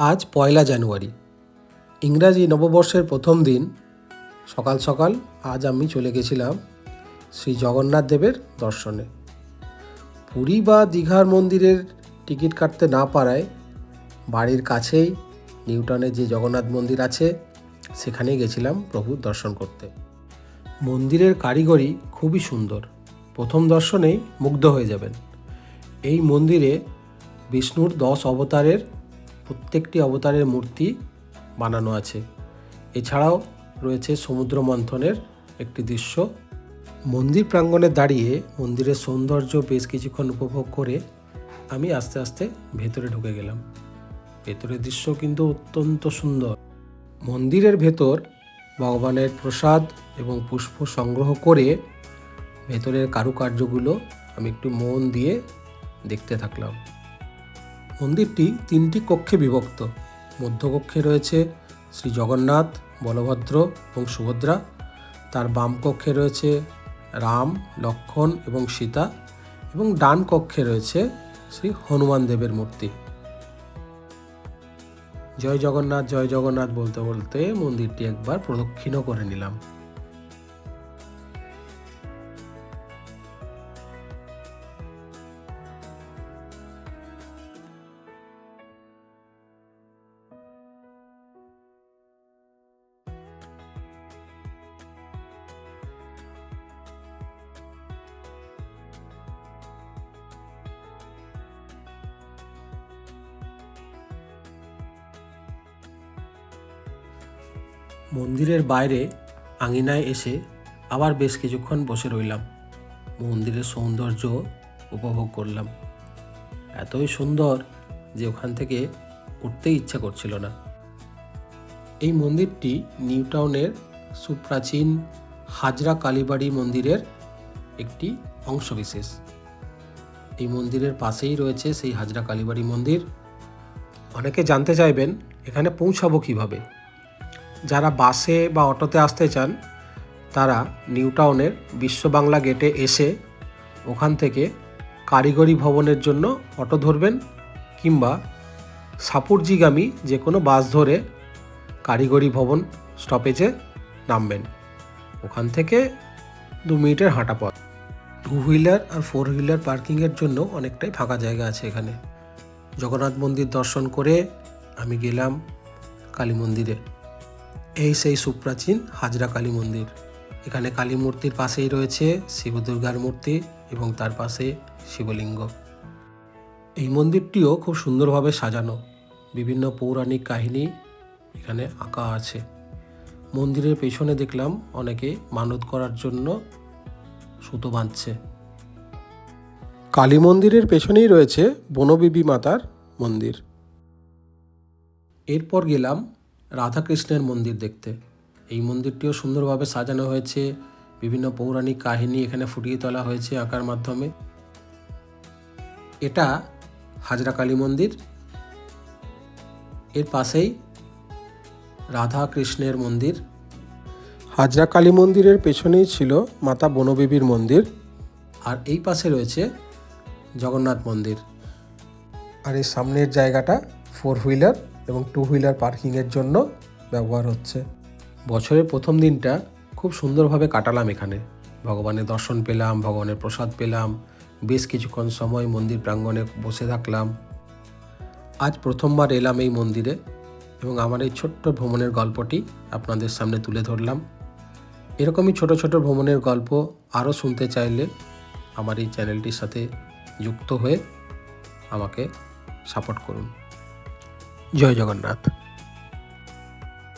আজ ১লা জানুয়ারি, ইংরাজি নববর্ষের প্রথম দিন। সকাল সকাল আজ আমি চলে গেছিলাম শ্রী জগন্নাথ দেবের দর্শনে। পুরী বা দীঘার মন্দিরের টিকিট কাটতে না পারায় বাড়ির কাছেই নিউটাউনে যে জগন্নাথ মন্দির আছে সেখানেই গেছিলাম প্রভুর দর্শন করতে। মন্দিরের কারিগরি খুবই সুন্দর, প্রথম দর্শনেই মুগ্ধ হয়ে যাবেন। এই মন্দিরে বিষ্ণুর 10 অবতারের প্রত্যেকটি অবতারের মূর্তি বানানো আছে। এছাড়াও রয়েছে সমুদ্র মন্থনের একটি দৃশ্য। মন্দির প্রাঙ্গণে দাঁড়িয়ে মন্দিরের সৌন্দর্য বেশ কিছুক্ষণ উপভোগ করে আমি আস্তে আস্তে ভেতরে ঢুকে গেলাম। ভেতরের দৃশ্য কিন্তু অত্যন্ত সুন্দর। মন্দিরের ভেতর ভগবানের প্রসাদ এবং পুষ্প সংগ্রহ করে ভেতরের কারুকার্যগুলো আমি একটু মন দিয়ে দেখতে থাকলাম। মন্দিরটি 3টি কক্ষে বিভক্ত। মধ্যকক্ষে রয়েছে শ্রী জগন্নাথ, বলভদ্র এবং সুভদ্রা। তার বাম কক্ষে রয়েছে রাম, লক্ষ্মণ এবং সীতা, এবং ডান কক্ষে রয়েছে শ্রী হনুমান দেবের মূর্তি। জয় জগন্নাথ জয় জগন্নাথ বলতে বলতে মন্দিরটি একবার প্রদক্ষিণও করে নিলাম। মন্দিরের বাইরে আঙিনায় এসে আবার বেশ কিছুক্ষণ বসে রইলাম। মন্দিরের সৌন্দর্য উপভোগ করলাম। এতই সুন্দর যে ওখান থেকে উঠতেই ইচ্ছা করছিল না। এই মন্দিরটি নিউটাউনের সুপ্রাচীন হাজরা কালীবাড়ি মন্দিরের একটি অংশবিশেষ। এই মন্দিরের পাশেই রয়েছে সেই হাজরা কালীবাড়ি মন্দির। অনেকে জানতে চাইবেন এখানে পৌঁছাবো কিভাবে। যারা বাসে বা অটোতে আসতে চান তারা নিউটাউনের বিশ্ব বাংলা গেটে এসে ওখান থেকে কারিগরি ভবনের জন্য অটো ধরবেন, কিংবা সাপুরজিগামী যে কোনো বাস ধরে কারিগরি ভবন স্টপেজে নামবেন। ওখান থেকে 2 মিনিটের হাঁটা পথ। 2 হুইলার আর 4 হুইলার পার্কিংয়ের জন্য অনেকটাই ফাঁকা জায়গা আছে এখানে। জগন্নাথ মন্দির দর্শন করে আমি গেলাম কালী মন্দিরে। এই সেই সুপ্রাচীন হাজরা কালী মন্দির। এখানে কালী মূর্তির পাশেই রয়েছে শিব দুর্গার মূর্তি এবং তার পাশে শিবলিঙ্গ। এই মন্দিরটিও খুব সুন্দরভাবে সাজানো, বিভিন্ন পৌরাণিক কাহিনী এখানে আঁকা আছে। মন্দিরের পেছনে দেখলাম অনেকে মানত করার জন্য সুতো বাঁধছে। কালী মন্দিরের পেছনেই রয়েছে বনবিবি মাতার মন্দির। এরপর গেলাম রাধাকৃষ্ণের মন্দির দেখতে। এই মন্দিরটিও সুন্দরভাবে সাজানো হয়েছে, বিভিন্ন পৌরাণিক কাহিনী এখানে ফুটিয়ে তোলা হয়েছে আঁকার মাধ্যমে। এটা হাজরা কালী মন্দির। এর পাশেই রাধা কৃষ্ণের মন্দির। হাজরা কালী মন্দিরের পেছনেই ছিল মাতা বনবিবির মন্দির, আর এই পাশে রয়েছে জগন্নাথ মন্দির। আর এই সামনের জায়গাটা 4 হুইলার এবং 2 হুইলার পার্কিংয়ের জন্য ব্যবহার হচ্ছে। বছরের প্রথম দিনটা খুব সুন্দরভাবে কাটালাম এখানে। ভগবানের দর্শন পেলাম, ভগবানের প্রসাদ পেলাম, বেশ কিছুক্ষণ সময় মন্দির প্রাঙ্গণে বসে থাকলাম। আজ প্রথমবার এলাম এই মন্দিরে এবং আমার এই ছোট্ট ভ্রমণের গল্পটি আপনাদের সামনে তুলে ধরলাম। এরকমই ছোট ছোট ভ্রমণের গল্প আরও শুনতে চাইলে আমার এই চ্যানেলটির সাথে যুক্ত হয়ে আমাকে সাপোর্ট করুন। জয় জগন্নাথ।